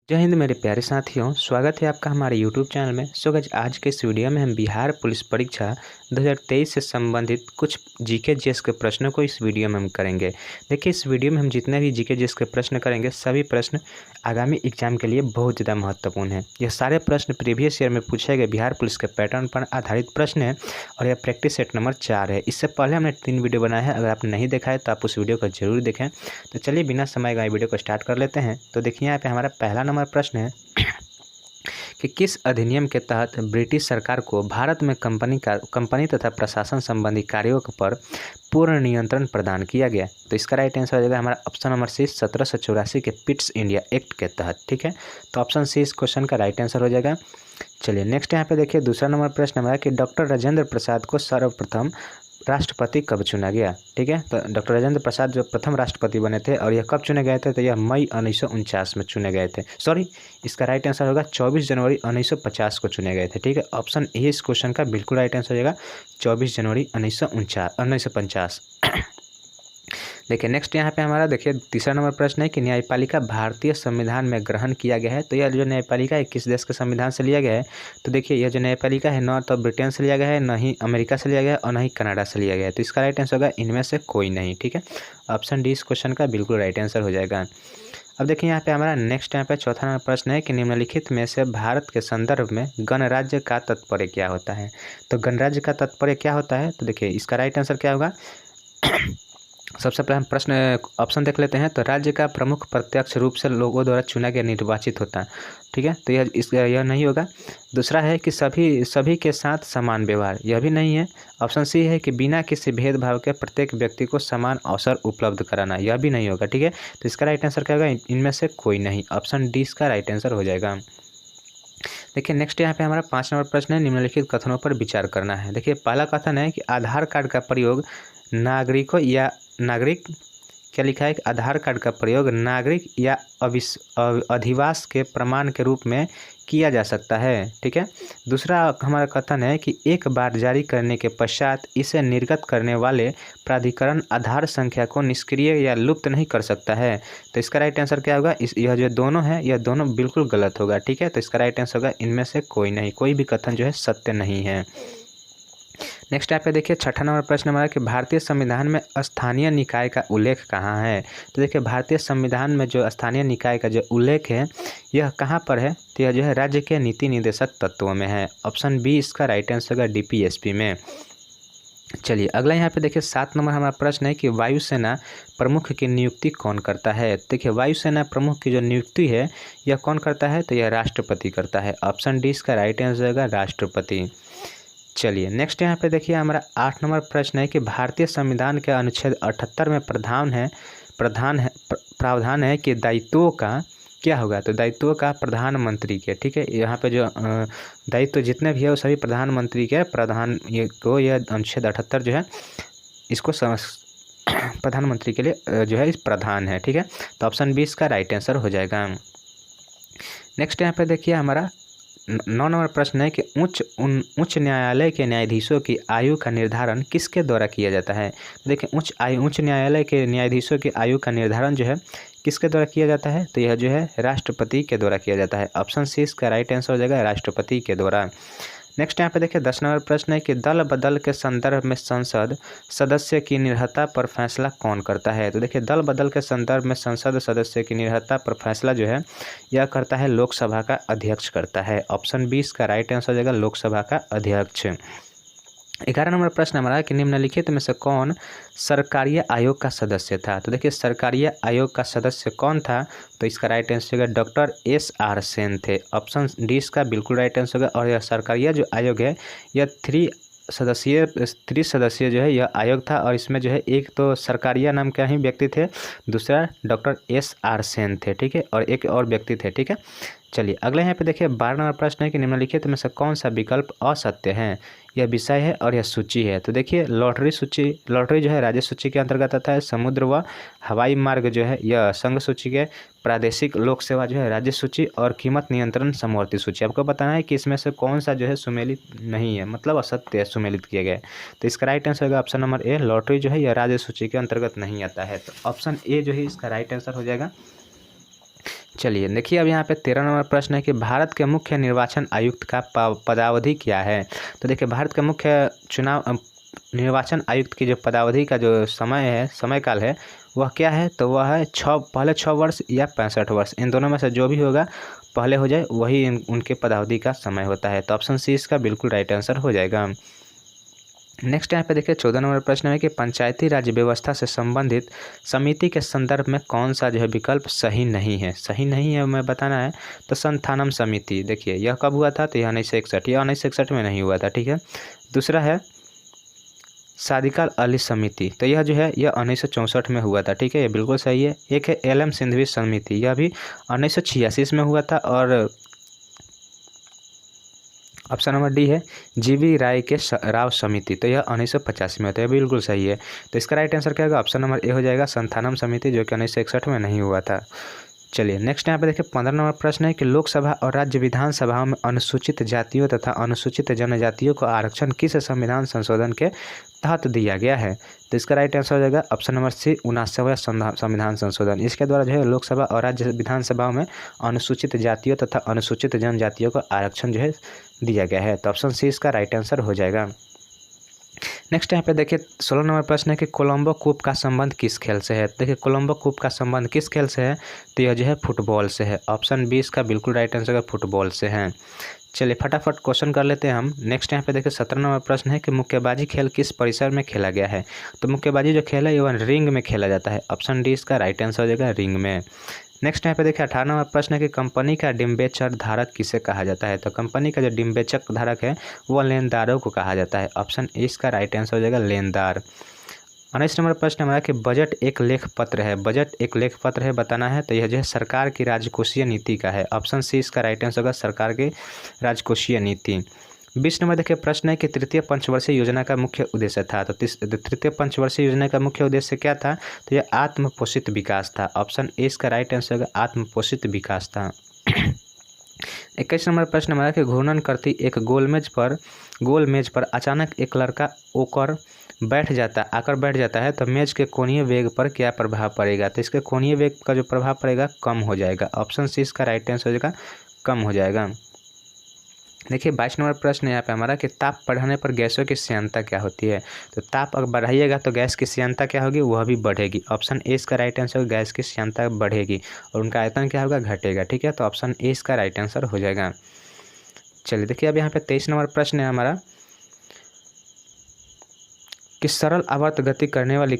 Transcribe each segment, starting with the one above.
जय हिंद मेरे प्यारे साथियों, स्वागत है आपका हमारे YouTube चैनल में। सो गाइस, आज के इस वीडियो में हम बिहार पुलिस परीक्षा 2023 से संबंधित कुछ जीके जीएस के प्रश्नों को इस वीडियो में हम करेंगे। देखिए, इस वीडियो में हम जितने भी जीके जीएस के प्रश्न करेंगे, सभी प्रश्न आगामी एग्जाम के लिए बहुत ज़्यादा महत्वपूर्ण है। यह सारे प्रश्न प्रीवियस ईयर में पूछे गए बिहार पुलिस के पैटर्न पर आधारित प्रश्न है और यह प्रैक्टिस सेट नंबर 4 है। इससे पहले हमने 3 वीडियो बनाया है, अगर आपने नहीं देखा है तो आप उस वीडियो को जरूर देखें। तो चलिए बिना समय गए वीडियो को स्टार्ट कर लेते हैं। तो देखिए, यहाँ पे हमारा पहला नंबर प्रश्न है कि किस अधिनियम के तहत ब्रिटिश सरकार को भारत में कंपनी तथा प्रशासन संबंधी कार्यों पर पूर्ण नियंत्रण प्रदान किया गया। तो इसका राइट आंसर हो जाएगा हमारा ऑप्शन नंबर सी, 1784 के पिट्स इंडिया एक्ट के तहत। ठीक है, तो ऑप्शन सी इस क्वेश्चन का राइट आंसर हो जाएगा। चलिए नेक्स्ट यहाँ पे देखिए, दूसरा नंबर प्रश्न हमारा कि डॉक्टर राजेंद्र प्रसाद को सर्वप्रथम राष्ट्रपति कब चुना गया। ठीक है, तो डॉक्टर राजेंद्र प्रसाद जो प्रथम राष्ट्रपति बने थे और यह कब चुने गए थे, तो यह मई 1949 में चुने गए थे। सॉरी, इसका राइट आंसर होगा 24 जनवरी 1950 को चुने गए थे। ठीक है, ऑप्शन ए इस क्वेश्चन का बिल्कुल राइट आंसर हो जाएगा 24 जनवरी 1950। देखिए नेक्स्ट यहाँ पे हमारा देखिए तीसरा नंबर प्रश्न है कि न्यायपालिका भारतीय संविधान में ग्रहण किया गया है। तो यह जो न्यायपालिका है किस देश के संविधान से लिया गया है, तो देखिए यह जो न्यायपालिका है न तो ब्रिटेन से लिया गया है, न ही अमेरिका से लिया गया है और न ही कनाडा से लिया गया है। तो इसका राइट आंसर होगा इनमें से कोई नहीं। ठीक है, ऑप्शन डी इस क्वेश्चन का बिल्कुल राइट आंसर हो जाएगा। अब देखिए यहाँ पे हमारा नेक्स्ट यहाँ पे चौथा नंबर प्रश्न है कि निम्नलिखित में से भारत के संदर्भ में गणराज्य का तात्पर्य क्या होता है। तो गणराज्य का तात्पर्य क्या होता है, तो देखिए इसका राइट आंसर क्या होगा। सबसे पहले हम प्रश्न ऑप्शन देख लेते हैं। तो राज्य का प्रमुख प्रत्यक्ष रूप से लोगों द्वारा चुना गया निर्वाचित होता है। ठीक है, तो यह नहीं होगा। दूसरा है कि सभी के साथ समान व्यवहार, यह भी नहीं है। ऑप्शन सी है कि बिना किसी भेदभाव के प्रत्येक व्यक्ति को समान अवसर उपलब्ध कराना, यह भी नहीं होगा। ठीक है, तो इसका राइट आंसर क्या होगा, इनमें से कोई नहीं। ऑप्शन डी इसका राइट आंसर हो जाएगा। देखिए नेक्स्ट यहाँ पे हमारा 5 नंबर प्रश्न है, निम्नलिखित कथनों पर विचार करना है। देखिए पहला कथन है कि आधार कार्ड का प्रयोग नागरिक क्या लिखा है कि आधार कार्ड का प्रयोग नागरिक या अधिवास के प्रमाण के रूप में किया जा सकता है। ठीक है, दूसरा हमारा कथन है कि एक बार जारी करने के पश्चात इसे निर्गत करने वाले प्राधिकरण आधार संख्या को निष्क्रिय या लुप्त नहीं कर सकता है। तो इसका राइट आंसर क्या होगा, यह जो दोनों है यह दोनों बिल्कुल गलत होगा। ठीक है, तो इसका राइट आंसर होगा इनमें से कोई नहीं, कोई भी कथन जो है सत्य नहीं है। नेक्स्ट यहाँ पे देखिए छठा नंबर प्रश्न हमारा कि भारतीय संविधान में स्थानीय निकाय का उल्लेख कहाँ है। तो देखिए भारतीय संविधान में जो स्थानीय निकाय का जो उल्लेख है यह कहाँ पर है, तो यह जो है राज्य के नीति निर्देशक तत्वों में है। ऑप्शन बी इसका राइट आंसर होगा डीपीएसपी में। चलिए अगला यहाँ पे देखिए 7 नंबर हमारा प्रश्न है कि वायुसेना प्रमुख की नियुक्ति कौन करता है। देखिए वायुसेना प्रमुख की जो नियुक्ति है यह कौन करता है, तो यह राष्ट्रपति करता है। ऑप्शन डी इसका राइट आंसर होगा राष्ट्रपति। चलिए नेक्स्ट यहाँ पे देखिए हमारा 8 नंबर प्रश्न है कि भारतीय संविधान के अनुच्छेद 78 में प्रावधान है कि दायित्वों का क्या होगा, तो दायित्वों का प्रधानमंत्री के। ठीक है, यहाँ पे जो दायित्व जितने भी है वो सभी प्रधानमंत्री के यह अनुच्छेद 78 जो है इसको प्रधानमंत्री के लिए जो है इस प्रधान है। ठीक है, तो ऑप्शन बी इसका राइट आंसर हो जाएगा। नेक्स्ट यहाँ पे देखिए हमारा 9 नंबर प्रश्न है कि उच्च न्यायालय के न्यायाधीशों की आयु का निर्धारण किसके द्वारा किया जाता है। देखिए उच्च न्यायालय के न्यायाधीशों की आयु का निर्धारण जो है किसके द्वारा किया जाता है, तो यह जो है राष्ट्रपति के द्वारा किया जाता है। ऑप्शन सी इसका राइट आंसर हो जाएगा राष्ट्रपति के द्वारा। नेक्स्ट यहाँ पे देखिए 10 नंबर प्रश्न है कि दल बदल के संदर्भ में संसद सदस्य की निर्हता पर फैसला कौन करता है। तो देखिए दल बदल के संदर्भ में संसद सदस्य की निर्हता पर फैसला जो है यह करता है लोकसभा का अध्यक्ष करता है। ऑप्शन बी इसका राइट आंसर हो जाएगा लोकसभा का अध्यक्ष। 11 नंबर प्रश्न हमारा कि निम्नलिखित में से कौन सरकारीय आयोग का सदस्य था। तो देखिए सरकारीय आयोग का सदस्य कौन था, तो इसका राइट आंसर होगा डॉक्टर SR सेन थे। ऑप्शन डी इसका बिल्कुल राइट आंसर होगा। और यह सरकारीय जो आयोग है यह 3 सदस्यीय जो है यह आयोग था और इसमें जो है एक तो सरकारिया नाम के ही व्यक्ति थे, दूसरा डॉक्टर SR सेन थे। ठीक है, और एक और व्यक्ति थे। ठीक है, चलिए अगले यहाँ पे देखिए 12 नंबर प्रश्न है कि निम्नलिखित में से कौन सा विकल्प असत्य है। यह विषय है और यह सूची है। तो देखिए लॉटरी जो है राज्य सूची के अंतर्गत आता है, समुद्र व हवाई मार्ग जो है यह संघ सूची के, प्रादेशिक लोक सेवा जो है राज्य सूची और कीमत नियंत्रण समवर्ती सूची। आपको बताना है कि इसमें से कौन सा जो है सुमेलित नहीं है, मतलब असत्य है, सुमेलित किया गया है। तो इसका राइट आंसर होगा ऑप्शन नंबर ए, लॉटरी जो है यह राज्य सूची के अंतर्गत नहीं आता है। तो ऑप्शन ए जो है इसका राइट आंसर हो जाएगा। चलिए देखिए, अब यहाँ पे 13 नंबर प्रश्न है कि भारत के मुख्य निर्वाचन आयुक्त का पदावधि क्या है। तो देखिए, भारत के मुख्य निर्वाचन आयुक्त की जो पदावधि का जो समय काल है वह क्या है, तो वह है पहले 6 वर्ष या 65 वर्ष, इन दोनों में से जो भी होगा पहले हो जाए वही उनके पदावधि का समय होता है। तो ऑप्शन सी इसका बिल्कुल राइट आंसर हो जाएगा। नेक्स्ट यहाँ पे देखिए 14 नंबर प्रश्न है कि पंचायती राज व्यवस्था से संबंधित समिति के संदर्भ में कौन सा जो है विकल्प सही नहीं है। सही नहीं है हमें बताना है। तो संस्थानम समिति, देखिए यह कब हुआ था, तो यह 1961, यह 1961 में नहीं हुआ था, ठीक है। दूसरा है सादिकाल अली समिति, तो यह जो है यह 1964 में हुआ था, ठीक है, ये बिल्कुल सही है। एक है एल एम सिंधवी समिति, यह भी 1986 में हुआ था। और ऑप्शन नंबर डी है जीवी राय के राव समिति, तो यह 1985 में होता है, बिल्कुल सही है। तो इसका राइट आंसर क्या होगा, ऑप्शन नंबर ए हो जाएगा संस्थानम समिति, जो कि 1961 में नहीं हुआ था। चलिए नेक्स्ट यहाँ पे देखिए 15 नंबर प्रश्न है कि लोकसभा और राज्य विधानसभाओं में अनुसूचित जातियों तथा अनुसूचित जनजातियों को आरक्षण किस संविधान संशोधन के तहत दिया गया है। तो इसका राइट आंसर हो जाएगा ऑप्शन नंबर सी 79वां संविधान संशोधन। इसके द्वारा जो है लोकसभा और राज्य विधानसभाओं में अनुसूचित जातियों तथा अनुसूचित जनजातियों को आरक्षण जो है दिया गया है। तो ऑप्शन सी इसका राइट आंसर हो जाएगा। नेक्स्ट यहाँ पे देखिए 16 नंबर प्रश्न है कि कोलंबो कूप का संबंध किस खेल से है। देखिए कोलंबो कूप का संबंध किस खेल से है, तो यह जो है फुटबॉल से है। ऑप्शन बी इसका बिल्कुल राइट आंसर है, फुटबॉल से है। चलिए फटाफट क्वेश्चन कर लेते हैं हम। नेक्स्ट यहाँ पे देखिए 17 नंबर प्रश्न है कि मुक्केबाजी खेल किस परिसर में खेला गया है। तो मुक्केबाजी जो खेल है वह रिंग में खेला जाता है। ऑप्शन डी इसका राइट आंसर हो जाएगा, रिंग में। नेक्स्ट यहाँ पे देखिए 18 नंबर प्रश्न है कि कंपनी का डिम्बेचक धारक किसे कहा जाता है। तो कंपनी का जो डिम्बेचक धारक है वह लेनदारों को कहा जाता है। ऑप्शन ए इसका राइट आंसर हो जाएगा, लेनदार। 19 नंबर प्रश्न हमारा कि बजट एक लेख पत्र है। बजट एक लेख पत्र है बताना है, तो यह जो है सरकार की राजकोषीय नीति का है। ऑप्शन सी इसका राइट आंसर होगा, सरकार की राजकोषीय नीति। 20 नंबर देखिए प्रश्न है कि तृतीय पंचवर्षीय योजना का मुख्य उद्देश्य था। तो तृतीय पंचवर्षीय योजना का मुख्य उद्देश्य क्या था, तो यह आत्मपोषित विकास था। ऑप्शन ए इसका राइट आंसर होगा, आत्मपोषित विकास था। 21 नंबर प्रश्न हमारा कि घूर्णन करती एक गोल मेज पर अचानक एक लड़का आकर बैठ जाता है तो मेज के कोणीय वेग पर क्या प्रभाव पड़ेगा। तो इसके कोणीय वेग का जो प्रभाव पड़ेगा कम हो जाएगा। ऑप्शन सी इसका राइट आंसर हो जाएगा, कम हो जाएगा। देखिए 22 नंबर प्रश्न यहाँ पे हमारा कि ताप बढ़ाने पर गैसों की श्यानता क्या होती है। तो ताप अगर बढ़ाइएगा तो गैस की श्यानता क्या होगी, वह भी बढ़ेगी। ऑप्शन ए इसका राइट आंसर होगा, गैस की श्यानता बढ़ेगी और उनका आयतन क्या होगा, घटेगा, ठीक है। तो ऑप्शन ए इसका राइट आंसर हो जाएगा। चलिए देखिए अब यहाँ पे 23 नंबर प्रश्न है हमारा कि सरल आवर्त गति करने वाली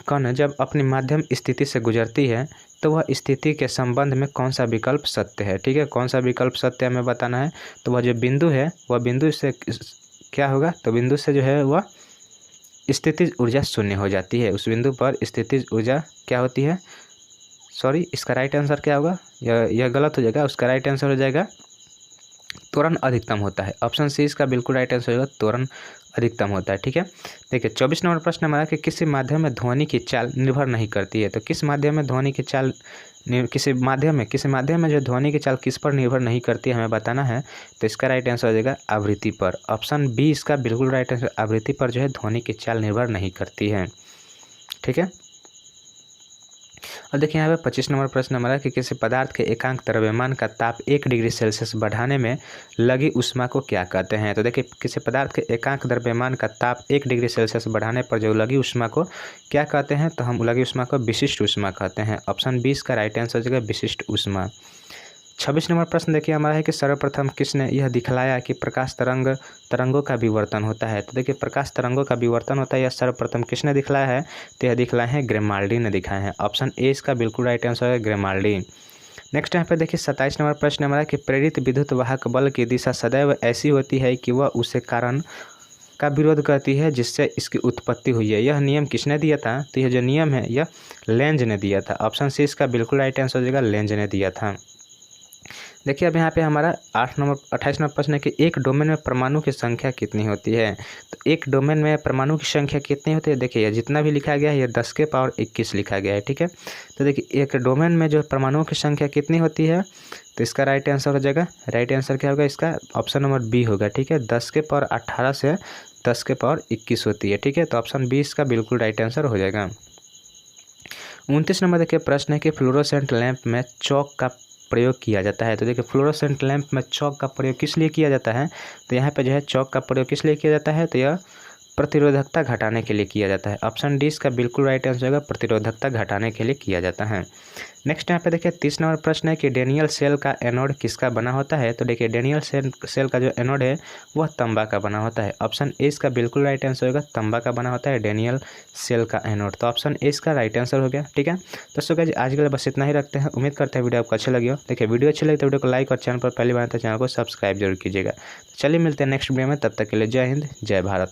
कण जब अपनी माध्यम स्थिति से गुजरती है तो वह स्थिति के संबंध में कौन सा विकल्प सत्य है, ठीक है। कौन सा विकल्प सत्य हमें बताना है। तो वह जो बिंदु है वह बिंदु से क्या होगा, तो बिंदु से जो है वह स्थितिज ऊर्जा शून्य हो जाती है। उस बिंदु पर स्थितिज ऊर्जा क्या होती है, सॉरी इसका राइट आंसर क्या होगा, यह गलत हो जाएगा। उसका राइट आंसर हो जाएगा त्वरण अधिकतम होता है। ऑप्शन सी इसका बिल्कुल राइट आंसर होगा, त्वरण अधिकतम होता है, ठीक है। देखिए 24 नंबर प्रश्न हमारा कि किसी माध्यम में ध्वनि की चाल निर्भर नहीं करती है। तो किस माध्यम में ध्वनि की चाल किसी माध्यम में जो ध्वनि की चाल किस पर निर्भर नहीं करती है हमें बताना है। तो इसका राइट आंसर हो जाएगा आवृत्ति पर। ऑप्शन बी इसका बिल्कुल राइट आंसर, आवृत्ति पर जो है ध्वनि की चाल निर्भर नहीं करती है, ठीक है। और देखिए यहाँ पे 25 नंबर प्रश्न हमारा कि किसी पदार्थ के एकांक द्रव्यमान का ताप 1 डिग्री सेल्सियस बढ़ाने में लगी ऊष्मा को क्या कहते हैं। तो देखिए किसी पदार्थ के एकांक द्रव्यमान का ताप 1 डिग्री सेल्सियस बढ़ाने पर जो लगी ऊष्मा को क्या कहते हैं, तो हम लगी ऊष्मा को विशिष्ट ऊष्मा कहते हैं। ऑप्शन 20 का राइट आंसर हो जाएगा, विशिष्ट ऊष्मा। 26 नंबर प्रश्न देखिए हमारा है कि सर्वप्रथम किसने यह दिखलाया कि प्रकाश तरंगों का विवर्तन होता है। तो देखिए प्रकाश तरंगों का विवर्तन होता है यह सर्वप्रथम किसने दिखलाया है, तो यह दिखलाए हैं ग्रेमाल्डी ने दिखाए हैं। ऑप्शन ए इसका बिल्कुल राइट आंसर है, ग्रेमाल्डी। नेक्स्ट यहाँ पे देखिए 27 नंबर प्रश्न हमारा कि प्रेरित विद्युत वाहक बल की दिशा सदैव ऐसी होती है कि वह उसे कारण का विरोध करती है जिससे इसकी उत्पत्ति हुई है। यह नियम किसने दिया था, तो यह जो नियम है यह लेंज ने दिया था। ऑप्शन सी इसका बिल्कुल राइट आंसर हो जाएगा, लेंज ने दिया था। देखिए अब यहाँ पे हमारा 28 नंबर प्रश्न है कि एक डोमेन में परमाणु की संख्या कितनी होती है। तो एक डोमेन में परमाणु की संख्या कितनी होती है, देखिए जितना भी लिखा गया है ये 10 के पावर 21 लिखा गया है, ठीक है। तो देखिए एक डोमेन में जो परमाणुओं की संख्या कितनी होती है, तो इसका राइट आंसर हो जाएगा, राइट आंसर क्या होगा इसका, ऑप्शन नंबर बी होगा, ठीक है। 10 के पावर 18 से 10 के पावर 21 होती है, ठीक है। तो ऑप्शन बी इसका बिल्कुल राइट आंसर हो जाएगा। 29 नंबर देखिए प्रश्न है कि फ्लोरोसेंट लैंप में चौक का प्रयोग किया जाता है। तो देखिए फ्लोरोसेंट लैंप में चॉक का प्रयोग किस लिए किया जाता है, तो यहाँ पे जो है चॉक का प्रयोग किस लिए किया जाता है, तो यह प्रतिरोधकता घटाने के लिए किया जाता है। ऑप्शन डी इसका बिल्कुल राइट आंसर होगा, प्रतिरोधकता घटाने के लिए किया जाता है। नेक्स्ट यहाँ पे देखिए 30 नंबर प्रश्न है कि डेनियल सेल का एनोड किसका बना होता है, तो देखिए डेनियल सेल का जो एनोड है वह तांबा का बना होता है। ऑप्शन ए इसका बिल्कुल राइट आंसर होगा, तांबा का बना होता है डेनियल सेल का एनोड। तो ऑप्शन ए इसका राइट आंसर हो गया। ठीक है, तो सो गाइस आज के लिए बस इतना ही रखते हैं। उम्मीद करते हैं वीडियो आपको अच्छी लगी हो। देखिए वीडियो अच्छी लगी तो वीडियो को लाइक और चैनल पर पहली बार तो चैनल को सब्सक्राइब जरूर कीजिएगा। चलिए मिलते हैं नेक्स्ट वीडियो में, तब तक के लिए जय हिंद जय भारत।